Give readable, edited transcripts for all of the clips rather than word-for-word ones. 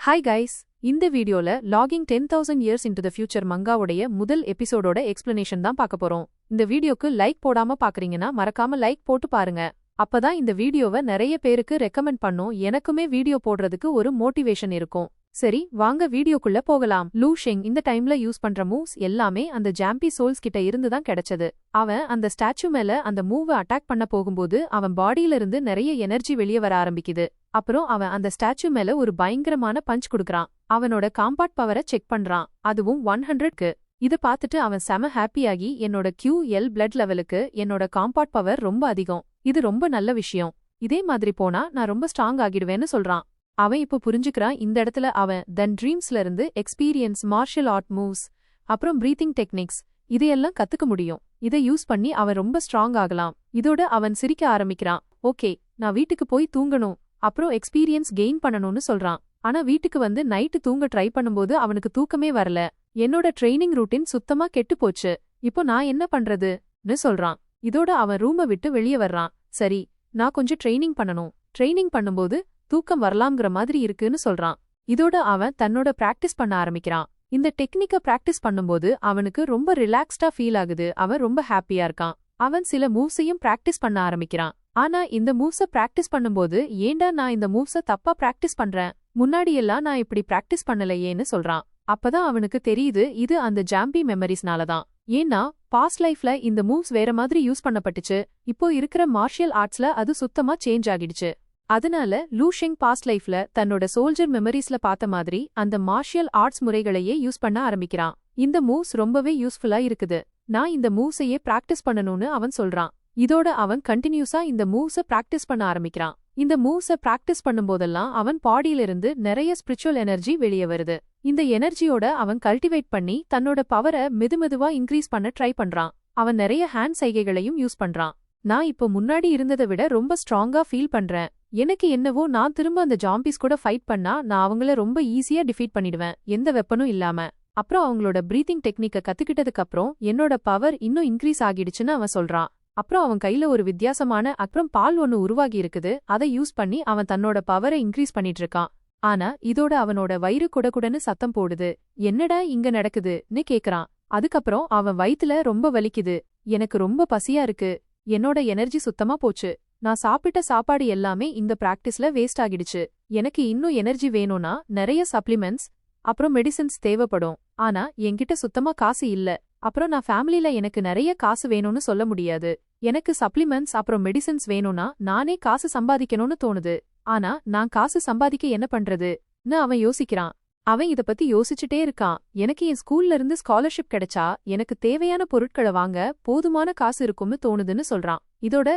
Hi guys, இந்த வீடியோல logging 10,000 years into the future மங்காவுடைய முதல் எபிசோடோட எக்ஸ்பிளனேஷன் தான் பார்க்க போறோம். இந்த வீடியோக்கு லைக் போடாம பாக்குறீங்கன்னா மறக்காம லைக் போட்டு பாருங்க. அப்பதான் இந்த வீடியோவை நிறைய பேருக்கு ரெக்கமெண்ட் பண்ணும், எனக்குமே வீடியோ போடுறதுக்கு ஒரு மோட்டிவேஷன் இருக்கும். சரி வாங்க வீடியோக்குள்ள போகலாம். லூ ஷெங் இந்த டைம்ல யூஸ் பண்ற மூவ்ஸ் எல்லாமே அந்த ஜாம்பி சோல்ஸ் கிட்ட இருந்து தான் கிடைச்சது. அவன் அந்த ஸ்டாச்சு மேல அந்த மூவ் அட்டாக் பண்ண போகும்போது அவன் பாடியில இருந்து நிறைய எனர்ஜி வெளியே வர ஆரம்பிக்குது. அப்புறம் அவன் அந்த ஸ்டாச்சு மேல ஒரு பயங்கரமான பஞ்ச் கொடுக்கறான். அவனோட காம்பாட் பவரை செக் பண்றான், அதுவும் 100க்கு. இத பார்த்துட்டு அவன் செம ஹாப்பியாகி என்னோட QL பிளட் லெவலுக்கு என்னோட காம்பாட் பவர் ரொம்ப அதிகம், இது ரொம்ப நல்ல விஷயம், இதே மாதிரி போனா நான் ரொம்ப ஸ்ட்ராங் ஆகிடுவேன்னு சொல்றான். அவன் இப்போ புரிஞ்சுக்கிறான் இந்த இடத்துல அவன் தன் ட்ரீம்ஸ்ல இருந்து எக்ஸ்பீரியன்ஸ், மார்ஷல் ஆர்ட் மூவ்ஸ், அப்புறம் பிரீத்திங் டெக்னிக்ஸ் இதையெல்லாம் கத்துக்க முடியும். இதை யூஸ் பண்ணி அவன் ரொம்ப ஸ்ட்ராங் ஆகலாம். இதோட அவன் சிரிக்க ஆரம்பிக்கிறான். ஓகே, நான் வீட்டுக்கு போய் தூங்கணும், அப்புறம் எக்ஸ்பீரியன்ஸ் கெயின் பண்ணணும்னு சொல்றான். ஆனா வீட்டுக்கு வந்து நைட்டு தூங்க ட்ரை பண்ணும்போது அவனுக்கு தூக்கமே வரல. என்னோட ட்ரெய்னிங் ரூட்டின் சுத்தமா கெட்டு போச்சு, இப்போ நான் என்ன பண்றதுன்னு சொல்றான். இதோட அவன் ரூமை விட்டு வெளியே வர்றான். சரி, நான் கொஞ்சம் ட்ரெய்னிங் பண்ணணும், ட்ரெய்னிங் பண்ணும்போது தூக்கம் வரலாம்ங்கிற மாதிரி இருக்குன்னு சொல்றான். இதோட அவன் தன்னோட பிராக்டிஸ் பண்ண ஆரம்பிக்கிறான். இந்த டெக்னிக்க பிராக்டிஸ் பண்ணும்போது அவனுக்கு ரொம்ப ரிலாக்ஸ்டா ஃபீல் ஆகுது, அவன் ரொம்ப ஹாப்பியா இருக்கான். அவன் சில மூவ்ஸையும் பிராக்டிஸ் பண்ண ஆரம்பிக்கிறான். ஆனா இந்த மூவ்ஸ பிராக்டிஸ் பண்ணும்போது ஏண்டா நான் இந்த மூவ்ஸ தப்பா பிராக்டிஸ் பண்றேன், முன்னாடியெல்லாம் நான் இப்படி பிராக்டிஸ் பண்ணலையேன்னு சொல்றான். அப்பதான் அவனுக்கு தெரியுது இது அந்த ஜாம்பி மெமரிஸ்னாலதான். ஏன்னா பாஸ்ட் லைஃப்ல இந்த மூவ்ஸ் வேற மாதிரி யூஸ் பண்ணப்பட்டுச்சு, இப்போ இருக்கிற மார்ஷியல் ஆர்ட்ஸ்ல அது சுத்தமா சேஞ்ச் ஆகிடுச்சு. அதனால லூ ஷெங் பாஸ்ட் லைஃப்ல தன்னோட சோல்ஜர் மெமரிஸ்ல பார்த்த மாதிரி அந்த மார்ஷியல் ஆர்ட்ஸ் முறைகளையே யூஸ் பண்ண ஆரம்பிக்கிறான். இந்த மூவ்ஸ் ரொம்பவே யூஸ்ஃபுல்லா இருக்குது, நான் இந்த மூவ்ஸையே பிராக்டிஸ் பண்ணணும்னு அவன் சொல்றான். இதோட அவன் கண்டினியூஸா இந்த மூவ்ஸ பிராக்டிஸ் பண்ண ஆரம்பிக்கிறான். இந்த மூவ்ஸ பிராக்டிஸ் பண்ணும்போதெல்லாம் அவன் பாடியிலிருந்து நிறைய ஸ்பிரிச்சுவல் எனர்ஜி வெளியே வருது. இந்த எனர்ஜியோட அவன் கல்டிவேட் பண்ணி தன்னோட பவரை மெதுமெதுவா இன்க்ரீஸ் பண்ண ட்ரை பண்றான். அவன் நிறைய ஹேண்ட் சைகைகளையும் யூஸ் பண்றான். நான் இப்போ முன்னாடி இருந்ததை விட ரொம்ப ஸ்ட்ராங்கா ஃபீல் பண்றேன், எனக்கு என்னவோ நான் திரும்ப அந்த ஜாம்பிஸ் கூட ஃபைட் பண்ணா நான் அவங்கள ரொம்ப ஈஸியா டிஃபீட் பண்ணிடுவேன், எந்த வெப்பனும் இல்லாம. அப்புறம் அவங்களோட பிரீத்திங் டெக்னிக்க கத்துக்கிட்டதுக்கு அப்புறம் என்னோட பவர் இன்னும் இன்க்ரீஸ் ஆகிடுச்சுன்னு அவன் சொல்றான். அப்புறம் அவன் கையில ஒரு வித்தியாசமான அப்புறம் பால் ஒன்னு உருவாகி இருக்குது, அதை யூஸ் பண்ணி அவன் தன்னோட பவரை இன்க்ரீஸ் பண்ணிட்டு இருக்கான். ஆனா இதோட அவனோட வயிறு குடகுடன்னு சத்தம் போடுது. என்னடா இங்க நடக்குதுன்னு கேக்குறான். அதுக்கப்புறம் அவன் வயித்துல ரொம்ப வலிக்குது, எனக்கு ரொம்ப பசியா இருக்கு, என்னோட எனர்ஜி சுத்தமா போச்சு, நான் சாப்பிட்ட சாப்பாடு எல்லாமே இந்த பிராக்டிஸ்ல வேஸ்ட் ஆகிடுச்சு, எனக்கு இன்னும் எனர்ஜி வேணும்னா நிறைய சப்ளிமெண்ட்ஸ் அப்புறம் மெடிசின்ஸ் தேவைப்படும், ஆனா என்கிட்ட சுத்தமா காசு இல்ல, அப்புறம் நான் ஃபேமிலில எனக்கு நிறைய காசு வேணும்னு சொல்ல முடியாது, எனக்கு சப்ளிமெண்ட்ஸ் அப்புறம் மெடிசின்ஸ் வேணும்னா நானே காசு சம்பாதிக்கணும்னு தோணுது, ஆனா நான் காசு சம்பாதிக்க என்ன பண்றதுன்னு அவன் யோசிக்கிறான். அவன் இத பத்தி யோசிச்சுட்டே இருக்கான். எனக்கு என் ஸ்கூல்ல இருந்து ஸ்காலர்ஷிப் கிடைச்சா எனக்கு தேவையான பொருட்களை வாங்க போதுமான காசு இருக்கும்னு தோணுதுன்னு சொல்றான். இதோட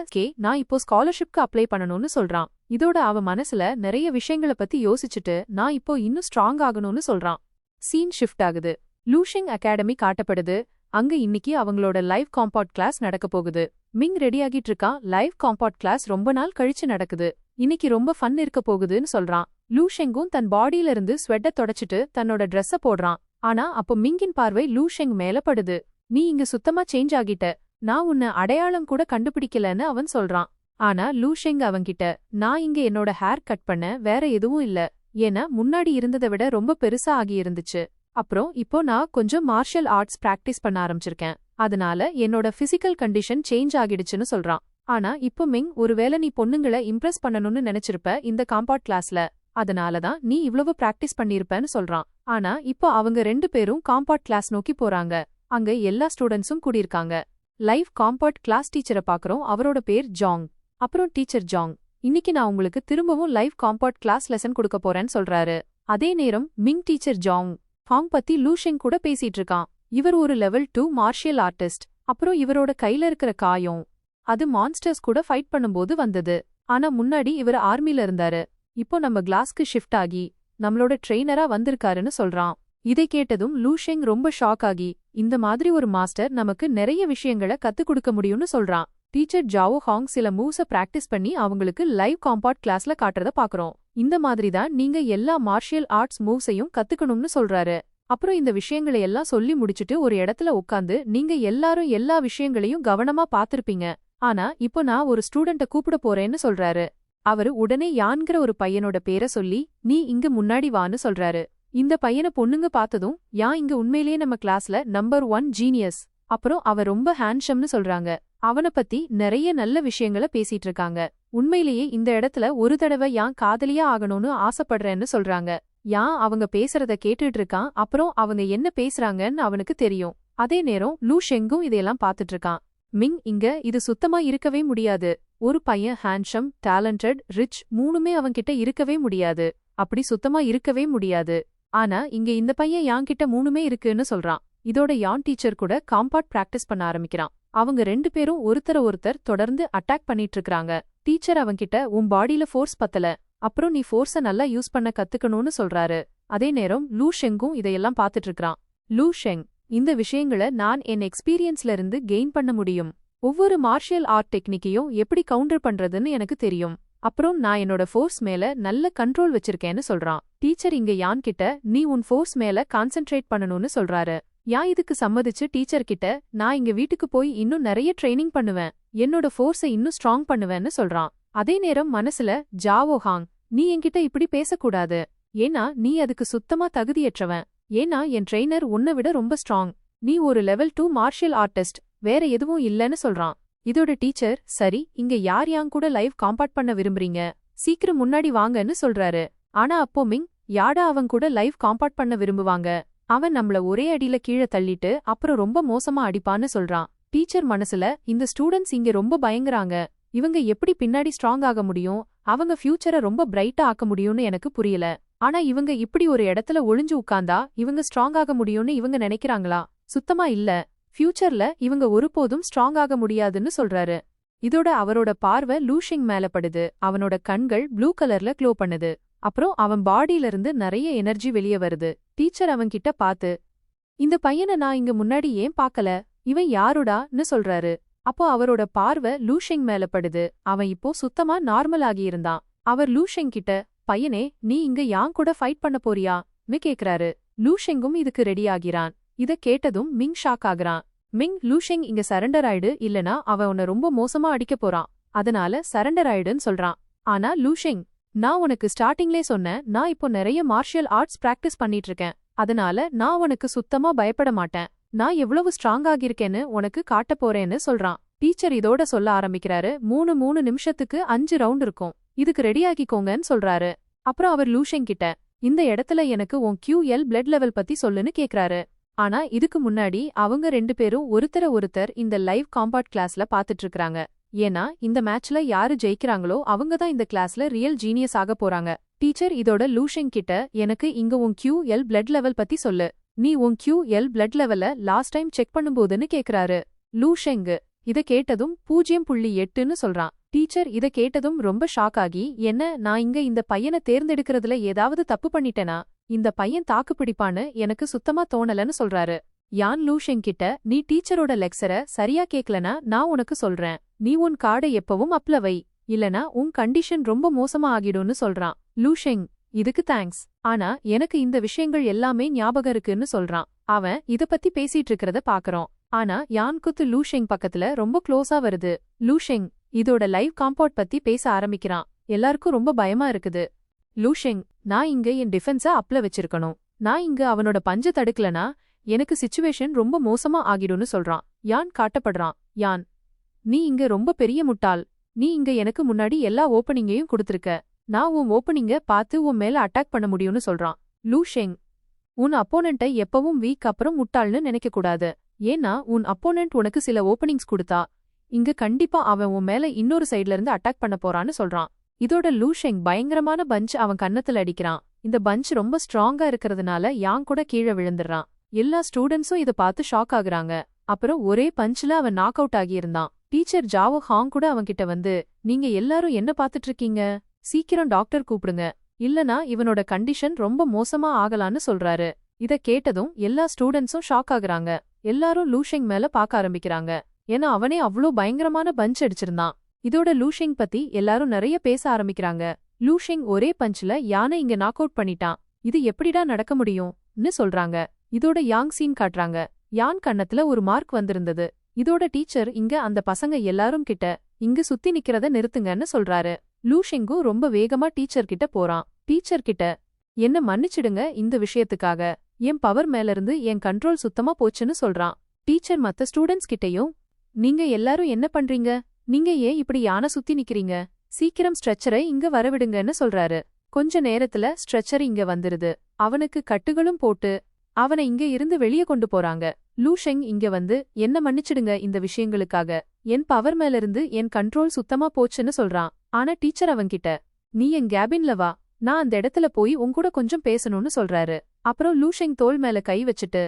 நான் இப்போ ஸ்காலர்ஷிப்க்கு அப்ளை பண்ணணும்னு சொல்றான். இதோட அவன் மனசுல நிறைய விஷயங்களை பத்தி யோசிச்சுட்டு நான் இப்போ இன்னும் ஸ்ட்ராங் ஆகணும்னு சொல்றான். சீன் ஷிஃப்ட் ஆகுது. லூ ஷெங் அகாடமி காட்டப்படுது. அங்க இன்னைக்கு அவங்களோட லைவ் காம்பாட் கிளாஸ் நடக்க போகுது. மிங் ரெடி ஆகிட்டு இருக்கான். லைவ் காம்பாட் கிளாஸ் ரொம்ப நாள் கழிச்சு நடக்குது, இன்னைக்கு ரொம்ப ஃபன் இருக்க போகுதுன்னு சொல்றான். லூ ஷெங்கும் தன் பாடியில இருந்து ஸ்வெட்டை தொடச்சிட்டு தன்னோட ட்ரெஸ்ஸ போடுறான். ஆனா அப்போ மிங்கின் பார்வை லூ ஷெங் மேல படுது. நீ இங்க சுத்தமா சேஞ்ச் ஆகிட்ட, நான் உன்னை அடையாளம் கூட கண்டுபிடிக்கலன்னு அவன் சொல்றான். ஆனா லூ ஷெங் அவன்கிட்ட, நான் இங்க என்னோட ஹேர் கட் பண்ண வேற எதுவும் இல்ல, ஏன்னா முன்னாடி இருந்ததை விட ரொம்ப பெருசா ஆகி இருந்துச்சு, அப்புறம் இப்போ நான் கொஞ்சம் மார்ஷல் ஆர்ட்ஸ் பிராக்டிஸ் பண்ண ஆரம்பிச்சிருக்கேன், அதனால என்னோட பிசிக்கல் கண்டிஷன் சேஞ்ச் ஆகிடுச்சுன்னு சொல்றான். ஆனா இப்போ மிங், ஒருவேளை நீ பொண்ணுங்களை இம்ப்ரெஸ் பண்ணணும்னு நினைச்சிருப்ப இந்த காம்பாட் கிளாஸ்ல, அதனாலதான் நீ இவ்வளவு பிராக்டிஸ் பண்ணிருப்பேன்னு சொல்றான். ஆனா இப்போ அவங்க 2 பேரும் காம்பாட் கிளாஸ் நோக்கி போறாங்க. அங்க எல்லா ஸ்டூடெண்ட்ஸும் கூடியிருக்காங்க. லைவ் காம்பாட் கிளாஸ் டீச்சரை பாக்குறோம், அவரோட பேர் ஜாங். அப்புறம் டீச்சர் ஜாங், இன்னைக்கு நான் உங்களுக்கு திரும்பவும் லைவ் காம்பாட் கிளாஸ் லெசன் கொடுக்க போறேன்னு சொல்றாரு. அதே நேரம் மிங் டீச்சர் ஜாங் ஹாங் பத்தி லூ ஷெங் கூட பேசிட்டு இருக்கான். இவர் ஒரு லெவல் 2 மார்ஷியல் ஆர்டிஸ்ட். அப்புறம் இவரோட கையில இருக்கிற காயம் அது மான்ஸ்டர்ஸ் கூட ஃபைட் பண்ணும்போது வந்தது, ஆனா முன்னாடி இவர் ஆர்மில இருந்தாரு, இப்போ நம்ம கிளாஸ்க்கு ஷிஃப்ட் ஆகி நம்மளோட ட்ரெய்னரா வந்திருக்காருன்னு சொல்றான். இதை கேட்டதும் லூ ஷெங் ரொம்ப ஷாக் ஆகி, இந்த மாதிரி ஒரு மாஸ்டர் நமக்கு நிறைய விஷயங்களை கத்துக் கொடுக்க முடியும்னு சொல்றான். டீச்சர் ஜாவோ ஹாங் சில மூவ்ஸ பிராக்டிஸ் பண்ணி அவங்களுக்கு லைவ் காம்பாட் கிளாஸ்ல காட்டுறத பாக்குறோம். இந்த மாதிரி தான் நீங்க எல்லா மார்ஷியல் ஆர்ட்ஸ் மூவ்ஸையும் கத்துக்கணும்னு சொல்றாரு. அப்புறம் இந்த விஷயங்களை எல்லாம் சொல்லி முடிச்சுட்டு ஒரு இடத்துல உட்காந்து நீங்க எல்லாரும் எல்லா விஷயங்களையும் கவனமா பாத்திருப்பீங்க, ஆனா இப்போ நான் ஒரு ஸ்டூடெண்ட்ட கூப்பிட போறேன்னு சொல்றாரு. அவரு உடனே யான்கிற ஒரு பையனோட பேரை சொல்லி நீ இங்க முன்னாடி வான்னு சொல்றாரு. இந்த பையனை பொண்ணுங்க பார்த்ததும் யான் இங்க உண்மையிலேயே நம்ம கிளாஸ்ல நம்பர் 1 ஜீனியஸ், அப்புறம் அவ ரொம்ப ஹேண்ட்ஷம்னு சொல்றாங்க. அவனை பத்தி நிறைய நல்ல விஷயங்களை பேசிட்டு இருக்காங்க. உண்மையிலேயே இந்த இடத்துல ஒரு தடவை யான் காதலியா ஆகணும்னு ஆசைப்படுறேன்னு சொல்றாங்க. யான் அவங்க பேசுறத கேட்டுட்டு இருக்கான். அப்புறம் அவங்க என்ன பேசுறாங்கன்னு அவனுக்கு தெரியும். அதே நேரம் லூ ஷெங்கும் இதையெல்லாம் பாத்துட்டு இருக்கான். மிங் இங்க இது சுத்தமா இருக்கவே முடியாது. ஒரு பையன் ஹேண்ட்ஷம், டேலண்டட், ரிச் மூணுமே அவன்கிட்ட இருக்கவே முடியாது. அப்படி சுத்தமா இருக்கவே முடியாது. ஆனா இங்க இந்த பையன் யான்கிட்ட மூணுமே இருக்குன்னு சொல்றான். இதோட யான் டீச்சர் கூட காம்பாட் பிராக்டிஸ் பண்ண ஆரம்பிக்கிறான். அவங்க 2 பேரும் ஒருத்தர் தொடர்ந்து அட்டாக் பண்ணிட்டு இருக்காங்க. டீச்சர் அவன்கிட்ட உன் பாடியில ஃபோர்ஸ் பத்தல, அப்புறம் நீ ஃபோர்ஸ நல்லா யூஸ் பண்ண கத்துக்கணும்னு சொல்றாரு. அதே நேரம் லூ ஷெங்கும் இதையெல்லாம் பாத்துட்டு இருக்கான். லூ ஷெங், இந்த விஷயங்களை நான் என் எக்ஸ்பீரியன்ஸ்ல இருந்து கெயின் பண்ண முடியும். ஒவ்வொரு மார்ஷியல் ஆர்ட் டெக்னிக்கையும் எப்படி கவுண்டர் பண்றதுன்னு எனக்கு தெரியும். அப்புறம் நான் என்னோட ஃபோர்ஸ் மேல நல்ல கண்ட்ரோல் வச்சிருக்கேன்னு சொல்றான். டீச்சர் இங்க யான் கிட்ட நீ உன் ஃபோர்ஸ் மேல கான்சென்ட்ரேட் பண்ணணும்னு சொல்றாரு. யான் இதுக்கு சம்மதிச்சு டீச்சர் கிட்ட நான் இங்க வீட்டுக்கு போய் இன்னும் நிறைய ட்ரைனிங் பண்ணுவேன், என்னோட ஃபோர்ஸை இன்னும் ஸ்ட்ராங் பண்ணுவேன்னு சொல்றான். அதே நேரம் மனசுல ஜாவோ ஹாங், நீ என்கிட்ட இப்படி பேசக்கூடாது. ஏன்னா நீ அதுக்கு சுத்தமா தகுதியற்றவன். ஏன்னா என் ட்ரெய்னர் உன்னை விட ரொம்ப ஸ்ட்ராங். நீ ஒரு லெவல் 2 மார்ஷியல் ஆர்டிஸ்ட், வேற எதுவும் இல்லன்னு சொல்றான். இதோட டீச்சர் சரி இங்க யார் யாங் கூட லைவ் காம்பாட் பண்ண விரும்புறீங்க, சீக்கிரம் முன்னாடி வாங்கன்னு சொல்றாரு. ஆனா அப்போ மிங், யாடா அவன் கூட லைவ் காம்பாட் பண்ண விரும்புவாங்க, அவன் நம்மள ஒரே அடியில கீழே தள்ளிட்டு அப்புறம் ரொம்ப மோசமா அடிப்பான்னு சொல்றான். டீச்சர் மனசுல இந்த ஸ்டூடெண்ட்ஸ் இங்க ரொம்ப பயங்கராங்க, இவங்க எப்படி பின்னாடி ஸ்ட்ராங் ஆக முடியும், அவங்க ஃபியூச்சரை ரொம்ப பிரைட்டா ஆக்க முடியும்னு எனக்கு புரியல. ஆனா இவங்க இப்படி ஒரு இடத்துல ஒளிஞ்சு உட்கார்ந்தா இவங்க ஸ்ட்ராங் ஆக முடியும்னு இவங்க நினைக்கிறாங்களா? சுத்தமா இல்ல. ஃபியூச்சர்ல இவங்க ஒருபோதும் ஸ்ட்ராங் ஆக முடியாதுன்னு சொல்றாரு. இதோட அவரோட பார்வை லூ ஷெங் மேல படுது. அவனோட கண்கள் ப்ளூ கலர்ல க்ளோ பண்ணுது. அப்புறம் அவன் பாடியில இருந்து நிறைய எனர்ஜி வெளியே வருது. டீச்சர் அவன்கிட்ட பாத்து, இந்த பையனை நான் இங்க முன்னாடி ஏன் பாக்கல, இவன் யாருடான்னு சொல்றாரு. அப்போ அவரோட பார்வை லூ ஷெங் மேல படுது. அவன் இப்போ சுத்தமா நார்மல் ஆகியிருந்தான். அவர் லூ ஷெங் கிட்ட, பையனே நீ இங்க யான் கூட ஃபைட் பண்ண போறியான்னு கேக்குறாரு. லூ ஷெங்கும் இதுக்கு ரெடி ஆகிறான். இத கேட்டதும் மிங் ஷாக் ஆகுறான். மிங், லூ ஷெங் இங்க சரண்டர் ஆயிடு, இல்லனா அவன் உன்னை ரொம்ப மோசமா அடிக்க போறான், அதனால சரண்டர் ஆயிடுன்னு சொல்றான். ஆனா லூ ஷெங், நான் உனக்கு ஸ்டார்டிங்லே சொன்னேன், நான் இப்போ நிறைய மார்ஷியல் ஆர்ட்ஸ் பிராக்டிஸ் பண்ணிட்டு இருக்கேன், அதனால நான் உனக்கு சுத்தமா பயப்பட மாட்டேன், நான் எவ்வளவு ஸ்ட்ராங் ஆகியிருக்கேன்னு உனக்கு காட்ட போறேன்னு சொல்றான். டீச்சர் இதோட சொல்ல ஆரம்பிக்கிறாரு, 3 நிமிஷத்துக்கு 5 ரவுண்ட் இருக்கும், இதுக்கு ரெடியாகிக்கோங்கன்னு சொல்றாரு. அப்புறம் அவர் லூ ஷெங் கிட்ட, இந்த இடத்துல எனக்கு உன் QL பிளட் லெவல் பத்தி சொல்லுன்னு கேக்குறாரு. ஆனா இதுக்கு முன்னாடி அவங்க 2 பேரும் ஒருத்தர் இந்த லைவ் காம்பாட் கிளாஸ்ல பாத்துட்டு இருக்காங்க. ஏன்னா இந்த மேட்ச்ல யாரு ஜெயிக்கிறாங்களோ அவங்க தான் இந்த கிளாஸ்ல ரியல் ஜீனியஸ் ஆக போறாங்க. டீச்சர் இதோட லூ ஷெங் கிட்ட, எனக்கு இங்க உன் QL பிளட் லெவல் பத்தி சொல்லு, நீ உன் QL பிளட் லெவல லாஸ்ட் டைம் செக் பண்ணும்போதுன்னு கேக்குறாரு. லூ ஷெங் இத கேட்டதும் 0.8ன்னு சொல்றான். டீச்சர் இத கேட்டதும் ரொம்ப ஷாக் ஆகி, என்ன நான் இங்க இந்த பையனை தேர்ந்தெடுக்கிறதுல ஏதாவது தப்பு பண்ணிட்டேனா, இந்த பையன் தாக்கு பிடிப்பான்னு எனக்கு சுத்தமா தோணலன்னு சொல்றாரு. யான் லூ ஷெங் கிட்ட, நீ டீச்சரோட லெக்சரை சரியா கேக்கலனா நான் உனக்கு சொல்றேன், நீ உன் கார்டை எப்பவும் அப்ல வை, இல்லனா உன் கண்டிஷன் ரொம்ப மோசமா ஆகிடும்னு சொல்றான். லூ ஷெங், இதுக்கு தேங்க்ஸ், ஆனா எனக்கு இந்த விஷயங்கள் எல்லாமே ஞாபகம் இருக்குன்னு சொல்றான். அவன் இத பத்தி பேசிட்டு இருக்கிறத பாக்குறோம். ஆனா யான் குத்து லூ ஷெங் பக்கத்துல ரொம்ப க்ளோஸா வருது. லூ ஷெங் இதோட லைவ் காம்பவுண்ட் பத்தி பேச ஆரம்பிக்கிறான். எல்லாருக்கும் ரொம்ப பயமா இருக்குது. லூ ஷெங், நான் இங்க என் டிஃபென்ஸ அப்ல வச்சிருக்கணும், நான் இங்க அவனோட பஞ்ச தடுக்கலனா எனக்கு சிச்சுவேஷன் ரொம்ப மோசமா ஆகிடும்னு சொல்றான். யான் காட்டப்படுறான். யான், நீ இங்க ரொம்ப பெரிய முட்டாள், நீ இங்க எனக்கு முன்னாடி எல்லா ஓப்பனிங்கையும் கொடுத்திருக்க, நான் உன் ஓப்பனிங்க பார்த்து உன் மேல அட்டாக் பண்ண முடியும்னு சொல்றான். லூ ஷெங், உன் அப்போனண்ட்டை எப்பவும் வீக் அப்புறம் முட்டாள்னு நினைக்க கூடாது. ஏன்னா உன் அப்போனண்ட் உனக்கு சில ஓப்பனிங்ஸ் கொடுத்தா இங்க கண்டிப்பா அவன் உன் மேல இன்னொரு சைட்ல இருந்து அட்டாக் பண்ண போறான்னு சொல்றான். இதோட லூ ஷெங் பயங்கரமான பஞ்ச் அவன் கன்னத்துல அடிக்கிறான். இந்த பஞ்ச் ரொம்ப ஸ்ட்ராங்கா இருக்கிறதுனால யாங் கூட கீழே விழுந்துடுறான். எல்லா ஸ்டூடெண்ட்ஸும் இத பார்த்து ஷாக் ஆகுறாங்க. அப்புறம் ஒரே பஞ்ச்ல அவன் நாக் அவுட் ஆகியிருந்தான். டீச்சர் ஜாவோ ஹாங் கூட அவன்கிட்ட வந்து, நீங்க எல்லாரும் என்ன பாத்துட்டு இருக்கீங்க, சீக்கிரம் டாக்டர் கூப்பிடுங்க, இல்லனா இவனோட கண்டிஷன் ரொம்ப மோசமா ஆகலான்னு சொல்றாரு. இத கேட்டதும் எல்லா ஸ்டூடெண்ட்ஸும் ஷாக் ஆகுறாங்க. எல்லாரும் லூ ஷெங் மேல பார்க்க ஆரம்பிக்கிறாங்க. ஏன்னா அவனே அவ்ளோ பயங்கரமான பஞ்ச் அடிச்சிருந்தான். இதோட லூ ஷெங் பத்தி எல்லாரும் நிறைய பேச ஆரம்பிக்கிறாங்க. லூ ஷெங் ஒரே பஞ்ச்ல யானை இங்க நாக் அவுட் பண்ணிட்டான், இது எப்படிடா நடக்க முடியும்னு சொல்றாங்க. இதோட யாங் சீன் காட்டுறாங்க. யான் கண்ணத்துல ஒரு மார்க் வந்திருந்தது. இதோட டீச்சர் இங்க அந்த பசங்க எல்லாரும் கிட்ட, இங்க சுத்தி நிக்கிறத நிறுத்துங்கன்னு சொல்றாரு. லூஷெங்கும் ரொம்ப வேகமா டீச்சர் கிட்ட போறான். டீச்சர் கிட்ட, என்ன மன்னிச்சிடுங்க இந்த விஷயத்துக்காக, என் பவர் மேலிருந்து என் கண்ட்ரோல் சுத்தமா போச்சுன்னு சொல்றான். டீச்சர் மத்த ஸ்டூடெண்ட்ஸ் கிட்டயும், நீங்க எல்லாரும் என்ன பண்றீங்க, நீங்க ஏன் இப்படி யானை சுத்தி நிக்கிறீங்க, சீக்கிரம் ஸ்ட்ரெச்சரை இங்க வரவிடுங்கன்னு சொல்றாரு. கொஞ்ச நேரத்துல ஸ்ட்ரெச்சர் இங்க வந்துருது. அவனுக்கு கட்டுகளும் போட்டு அவனை இங்க இருந்து வெளியே கொண்டு போறாங்க. லூஷெங் இங்க வந்து, என்ன மன்னிச்சிடுங்க இந்த விஷயங்களுக்காக, என் பவர் மேலிருந்து என் கண்ட்ரோல் சுத்தமா போச்சுன்னு சொல்றான். ஆனா டீச்சர் அவன்கிட்ட, நீ என் கேபின்ல வா, நான் அந்த இடத்துல போய் உன்கூட கொஞ்சம் பேசணும்னு சொல்றாரு. அப்புறம் லூஷெங் தோள் மேல கை வச்சுட்டு,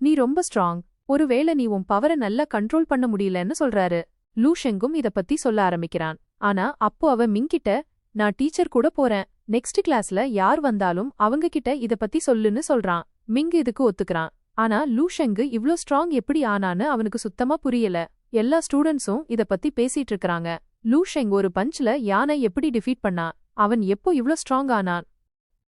நீ ரொம்ப ஸ்ட்ராங், ஒருவேளை நீ உன் பவரை நல்லா கண்ட்ரோல் பண்ண முடியலன்னு சொல்றாரு. லூஷெங்கும் இத பத்தி சொல்ல ஆரம்பிக்கிறான். ஆனா அப்போ அவன் மிங்கிட்ட, நான் டீச்சர் கூட போறேன், நெக்ஸ்ட் கிளாஸ்ல யார் வந்தாலும் அவங்க கிட்ட இத பத்தி சொல்லுன்னு சொல்றான். மிங் இதுக்கு ஒத்துக்கிறான். ஆனா லூஷெங்கு இவ்ளோ ஸ்ட்ராங் எப்படி ஆனான்னு அவனுக்கு சுத்தமா புரியல. எல்லா ஸ்டூடெண்ட்ஸும் இத பத்தி பேசிட்டு இருக்காங்க. லூஷெங் ஒரு பஞ்ச்ல யானை எப்படி டிஃபீட் பண்ணா, அவன் எப்போ இவ்ளோ ஸ்ட்ராங் ஆனான்.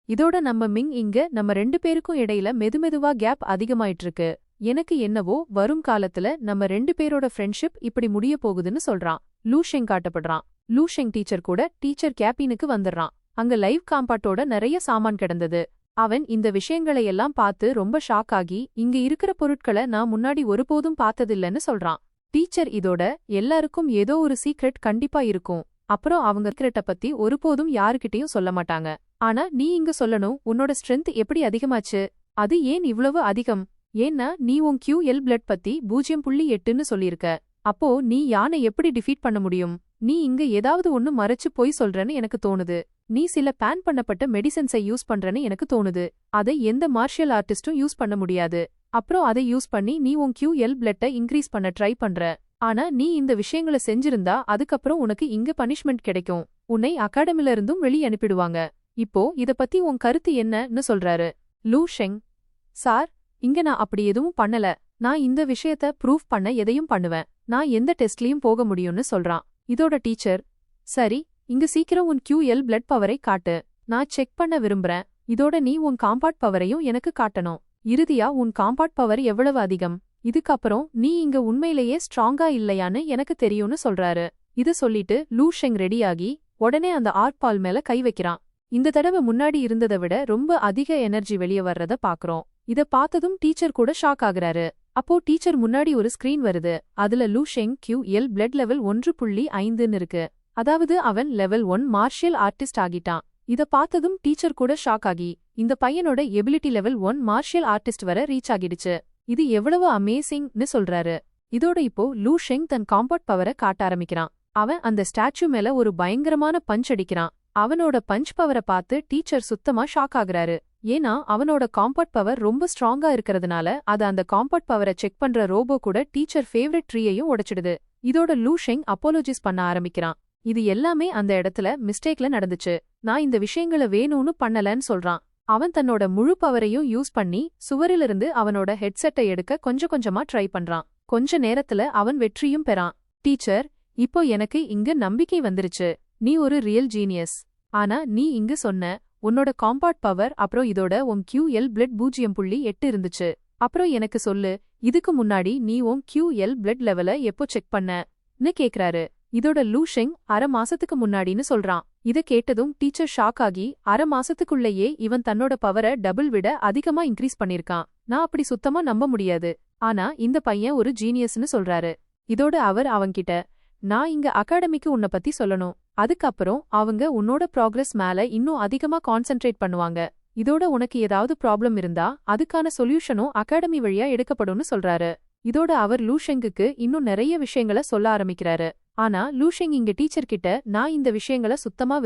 இதோட நம்ம மிங் இங்க நம்ம 2 பேருக்கும் இடையில மெதுமெதுவா கேப் அதிகமாயிட்டு இருக்கு. எனக்கு என்னவோ வரும் காலத்துல நம்ம 2 பேரோட ஃப்ரெண்ட்ஷிப் இப்படி முடிய போகுதுன்னு சொல்றான். லூஷெங் காட்டப்படுறான். லூஷெங் டீச்சர் கூட டீச்சர் கேபினுக்கு வந்துடுறான். அங்க லைவ் காம்பாட்டோட நிறைய சாமான் கிடந்தது. அவன் இந்த விஷயங்களையெல்லாம் பார்த்து ரொம்ப ஷாக் ஆகி, இங்க இருக்கிற பொருட்களை நான் முன்னாடி ஒருபோதும் பார்த்ததில்லன்னு சொல்றான். டீச்சர் இதோட, எல்லாருக்கும் ஏதோ ஒரு சீக்ரெட் கண்டிப்பா இருக்கும், அப்புறம் அவங்க சீக்ரெட்ட பத்தி ஒருபோதும் யாருக்கிட்டையும் சொல்ல மாட்டாங்க. ஆனா நீ இங்க சொல்லணும், உன்னோட ஸ்ட்ரென்த் எப்படி அதிகமாச்சு, அது ஏன் இவ்வளவு அதிகம், ஏன்னா நீ உன் QL பிளட் பத்தி 0.8ன்னு சொல்லியிருக்க. அப்போ நீ யானை எப்படி டிஃபீட் பண்ண முடியும், நீ இங்க ஏதாவது ஒன்னு மறைச்சு போய் சொல்றன்னு எனக்கு தோணுது. நீ சில பேன் பண்ணப்பட்ட மெடிசன்ஸை யூஸ் பண்றன்னு எனக்கு தோணுது. அதை எந்த மார்ஷியல் ஆர்டிஸ்டும் யூஸ் பண்ண முடியாது. அப்புறம் அதை யூஸ் பண்ணி நீ உன் QL பிளட்டை இன்க்ரீஸ் பண்ண ட்ரை பண்ற. ஆனா நீ இந்த விஷயங்களை செஞ்சிருந்தா அதுக்கப்புறம் உனக்கு இங்க பனிஷ்மெண்ட் கிடைக்கும், உன்னை அகாடமில இருந்தும் வெளியே அனுப்பிடுவாங்க. இப்போ இத பத்தி உன் கருத்து என்னன்னு சொல்றாரு. லூஷெங், சார், இங்க நான் அப்படி எதுவும் பண்ணல, நான் இந்த விஷயத்த ப்ரூஃப் பண்ண எதையும் பண்ணுவேன், நான் எந்த டெஸ்ட்லயும் போக முடியும்னு சொல்றான். இதோட டீச்சர், சரி, இங்க சீக்கிரம் உன் QL பிளட் பவரை காட்டு, நான் செக் பண்ண விரும்புறேன். இதோட நீ உன் காம்பாட் பவரையும் எனக்கு காட்டணும். இறுதியா உன் காம்பாட் பவர் எவ்வளவு அதிகம், இதுக்கப்புறம் நீ இங்க உண்மையிலேயே ஸ்ட்ராங்கா இல்லையான்னு எனக்கு தெரியும்னு சொல்றாரு. இத சொல்லிட்டு லூஷெங் ரெடியாகி உடனே அந்த ஆர்ட் மேல கை வைக்கிறான். இந்த தடவை முன்னாடி இருந்ததை விட ரொம்ப அதிக எனர்ஜி வெளியே வர்றத பாக்குறோம். இத பார்த்ததும் டீச்சர் கூட ஷாக் ஆகுறாரு. அப்போ டீச்சர் முன்னாடி ஒரு ஸ்கிரீன் வருது. அதுல லூஷெங் QL பிளட் லெவல் 1.5ன்னு இருக்கு. அதாவது அவன் லெவல் 1 மார்ஷியல் ஆர்டிஸ்ட் ஆகிட்டான். இத பார்த்ததும் டீச்சர் கூட ஷாக் ஆகி, இந்த பையனோட எபிலிட்டி லெவல் 1 மார்ஷியல் ஆர்டிஸ்ட் வர ரீச் ஆகிடுச்சு, இது எவ்வளவு அமேசிங்னு சொல்றாரு. இதோட இப்போ லூஷெங் தன் காம்பாட் பவரை காட்ட ஆரம்பிக்கிறான். அவன் அந்த ஸ்டாச்சு மேல ஒரு பயங்கரமான பஞ்ச் அடிக்கிறான். அவனோட பஞ்ச் பவரை பார்த்து டீச்சர் சுத்தமா ஷாக் ஆகுறாரு. ஏன்னா அவனோட காம்பாட் பவர் ரொம்ப ஸ்ட்ராங்கா இருக்கிறதுனால அது அந்த காம்பாட் பவரை செக் பண்ற ரோபோ கூட டீச்சர் ஃபேவரட் ட்ரீயையும் உடைச்சிடுது. இதோட லூஷெங் அப்போலோஜிஸ் பண்ண ஆரம்பிக்கிறான். இது எல்லாமே அந்த இடத்துல மிஸ்டேக்ல நடந்துச்சு, நான் இந்த விஷயங்களை வேணும்னு பண்ணலன்னு சொல்றான். அவன் தன்னோட முழு பவரையும் யூஸ் பண்ணி சுவரிலிருந்து அவனோட ஹெட்செட்டை எடுக்க கொஞ்சம் கொஞ்சமா ட்ரை பண்றான். கொஞ்ச நேரத்துல அவன் வெற்றியும் பெறான். டீச்சர், இப்போ எனக்கு இங்க நம்பிக்கை வந்துருச்சு, நீ ஒரு ரியல் ஜீனியஸ். ஆனா நீ இங்க சொன்ன உன்னோட காம்பாட் பவர் அப்புறம் இதோட உன் QL பிளட் 0.8 இருந்துச்சு. அப்புறம் எனக்கு சொல்லு, இதுக்கு முன்னாடி நீ உன் QL பிளட் லெவல எப்போ செக் பண்ணன்னு கேக்குறாரு. இதோட லூஷெங் அரை மாசத்துக்கு முன்னாடின்னு சொல்றான். இத கேட்டதும் டீச்சர் ஷாக் ஆகி, அரை மாசத்துக்குள்ளேயே இவன் தன்னோட பவரை டபுள் விட அதிகமா இன்க்ரீஸ் பண்ணிருக்கான், நான் அப்படி சுத்தமா நம்ப முடியாது. ஆனா இந்த பையன் ஒரு ஜீனியஸ்னு சொல்றாரு. இதோட அவர் அவன்கிட்ட, நான் இங்க அகாடமிக்கு உன்னை பத்தி சொல்லணும், அதுக்கப்புறம் அவங்க உன்னோட ப்ராக்ரஸ் மேல இன்னும் அதிகமா கான்சென்ட்ரேட் பண்ணுவாங்க. இதோட உனக்கு ஏதாவது ப்ராப்ளம் இருந்தா அதுக்கான சொல்யூஷனும் அகாடமி வழியா எடுக்கப்படும்னு சொல்றாரு. இதோட அவர் லூஷெங்குக்கு இன்னும் நிறைய விஷயங்களை சொல்ல ஆரம்பிக்கிறாரு. ஆனா லூஷெங் இங்க டீச்சர் கிட்ட, நான் இந்த விஷயங்களை சுத்தமா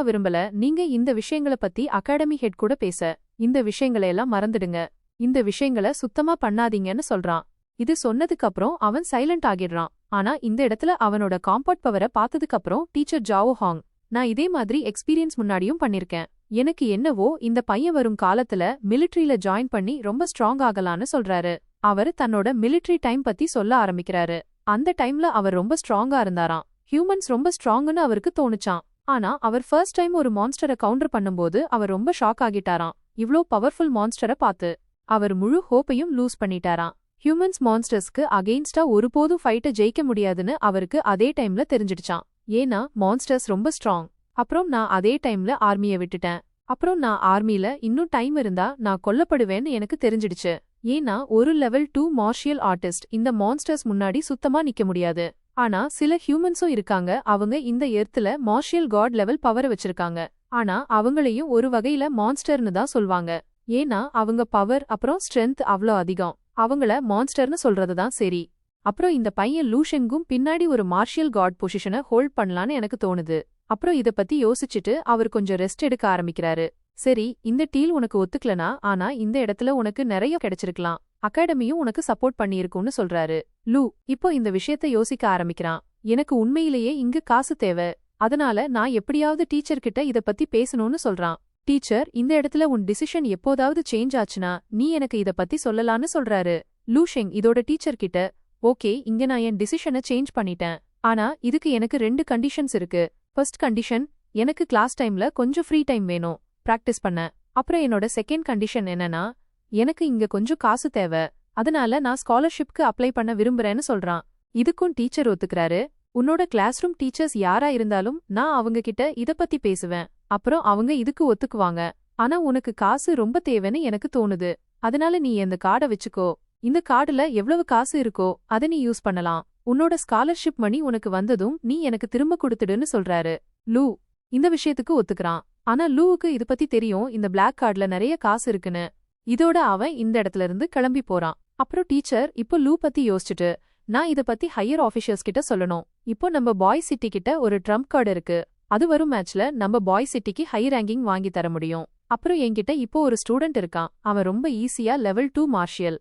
விரும்பல, நீங்க இந்த விஷயங்களை பத்தி அகாடமி ஹெட் கூட பேச, இந்த விஷயங்களையெல்லாம் மறந்துடுங்க, இந்த விஷயங்களை சுத்தமா பண்ணாதீங்கன்னு சொல்றான். இது சொன்னதுக்கு அப்புறம் அவன் சைலண்ட் ஆகிடுறான். ஆனா இந்த இடத்துல அவனோட காம்பாட் பவரை பார்த்ததுக்கு அப்புறம் டீச்சர் ஜாவோ ஹாங், நான் இதே மாதிரி எக்ஸ்பீரியன்ஸ் முன்னாடியும் பண்ணிருக்கேன், எனக்கு என்னவோ இந்த பையன் வரும் காலத்துல மிலிட்ரியில ஜாயின் பண்ணி ரொம்ப ஸ்ட்ராங் ஆகலான்னு சொல்றாரு. அவர் தன்னோட மிலிட்ரி டைம் பத்தி சொல்ல ஆரம்பிக்கிறாரு. அந்த டைம்ல அவர் ரொம்ப ஸ்ட்ராங்கா இருந்தாராம். ஹியூமன்ஸ் ரொம்ப ஸ்ட்ராங்னு அவருக்கு தோணுச்சான். ஆனா அவர் ஃபர்ஸ்ட் டைம் ஒரு மான்ஸ்டரை கவுண்டர் பண்ணும்போது அவர் ரொம்ப ஷாக் ஆகிட்டாராம். இவ்ளோ பவர்ஃபுல் மான்ஸ்டரை பார்த்து அவர் முழு ஹோப்பையும் லூஸ் பண்ணிட்டாராம். ஹியூமன்ஸ் மான்ஸ்டர்ஸ்க்கு அகெயின்ஸ்டா ஒருபோதும் ஃபைட்டை ஜெயிக்க முடியாதுன்னு அவருக்கு அதே டைம்ல தெரிஞ்சிடுச்சான். ஏன்னா மான்ஸ்டர்ஸ் ரொம்ப ஸ்ட்ராங். அப்புறம் நான் அதே டைம்ல ஆர்மியை விட்டுட்டேன். அப்புறம் நான் ஆர்மில இன்னும் டைம் இருந்தா நான் கொல்லப்படுவேன்னு எனக்கு தெரிஞ்சிடுச்சு. ஏன்னா ஒரு லெவல் 2 மார்ஷியல் ஆர்டிஸ்ட் இந்த மான்ஸ்டர்ஸ் முன்னாடி சுத்தமா நிக்க முடியாது. ஆனா சில ஹியூமன்ஸும் இருக்காங்க, அவங்க இந்த எர்த்ல மார்ஷியல் காட் லெவல் பவர் வச்சிருக்காங்க. ஆனா அவங்களையும் ஒரு வகையில மான்ஸ்டர்னு தான் சொல்வாங்க. ஏன்னா அவங்க பவர் அப்புறம் ஸ்ட்ரென்த் அவ்ளோ அதிகம். அவங்கள மான்ஸ்டர்னு சொல்றது தான் சரி. அப்புறம் இந்த பையன் லூஷெங்கும் பின்னாடி ஒரு மார்ஷியல் காட் பொசிஷனை ஹோல்ட் பண்ணலான்னு எனக்கு தோணுது. அப்புறம் இத பத்தி யோசிச்சுட்டு அவர் கொஞ்சம் ரெஸ்ட் எடுக்க ஆரம்பிக்கிறாரு. சரி, இந்த டீல் உனக்கு ஒத்துக்கலனா, ஆனா இந்த இடத்துல உனக்கு நிறைய கிடைச்சிருக்கலாம், அகாடமியும் உனக்கு சப்போர்ட் பண்ணியிருக்கும்னு சொல்றாரு. லூ இப்போ இந்த விஷயத்த யோசிக்க ஆரம்பிக்கிறான். எனக்கு உண்மையிலேயே இங்கு காசு தேவை, அதனால நான் எப்படியாவது டீச்சர் கிட்ட இத பத்தி பேசணும்னு சொல்றான். டீச்சர், இந்த இடத்துல உன் டிசிஷன் எப்போதாவது சேஞ்ச் ஆச்சுனா நீ எனக்கு இத பத்தி சொல்லலான்னு சொல்றாரு. லூஷெங் இதோட டீச்சர் கிட்ட, ஓகே, இங்க நான் என் டிசிஷனை சேஞ்ச் பண்ணிட்டேன். ஆனா இதுக்கு எனக்கு 2 கண்டிஷன்ஸ் இருக்கு. ஃபர்ஸ்ட் கண்டிஷன், எனக்கு கிளாஸ் டைம்ல கொஞ்சம் ஃப்ரீ டைம் வேணும் பிராக்டிஸ் பண்ண. அப்புறம் என்னோட செகண்ட் கண்டிஷன் என்னன்னா, எனக்கு இங்க கொஞ்சம் காசு தேவை, அதனால நான் ஸ்காலர்ஷிப்க்கு அப்ளை பண்ண விரும்புறேன்னு சொல்றான். இதுக்கும் டீச்சர் ஒத்துக்கிறாரு. உன்னோட கிளாஸ் ரூம் டீச்சர்ஸ் யாரா இருந்தாலும் நான் அவங்க கிட்ட இத பத்தி பேசுவேன், அப்புறம் அவங்க இதுக்கு ஒத்துக்குவாங்க. ஆனா உனக்கு காசு ரொம்ப தேவைன்னு எனக்கு தோணுது, அதனால நீ இந்த கார்டை வச்சுக்கோ. இந்த கார்டுல எவ்வளவு காசு இருக்கோ அதை நீ யூஸ் பண்ணலாம். உன்னோட ஸ்காலர்ஷிப் மணி உனக்கு வந்ததும் நீ எனக்கு திரும்ப கொடுத்துடுன்னு சொல்றாரு. லூ இந்த விஷயத்துக்கு ஒத்துக்கிறான். ஆனா லூவுக்கு இது பத்தி தெரியும், இந்த பிளாக் கார்டுல நிறைய காசு இருக்குன்னு. இதோட அவன் இந்த இடத்துல இருந்து கிளம்பி போறான். அப்புறம் டீச்சர் இப்போ லூ பத்தி யோசிச்சுட்டு, நான் இத பத்தி ஹையர் ஆஃபீஷியல்ஸ் கிட்ட சொல்லணும். இப்போ நம்ம பாய் சிட்டி கிட்ட ஒரு ட்ரம்ப் கார்டு இருக்கு, அது வரும் மேட்ச்ல நம்ம பாய் சிட்டிக்கு ஹை ரேங்கிங் வாங்கி தர முடியும். அப்புறம் என்கிட்ட இப்போ ஒரு ஸ்டூடெண்ட் இருக்கான், அவன் ரொம்ப ஈஸியா லெவல் 2 மார்ஷியல்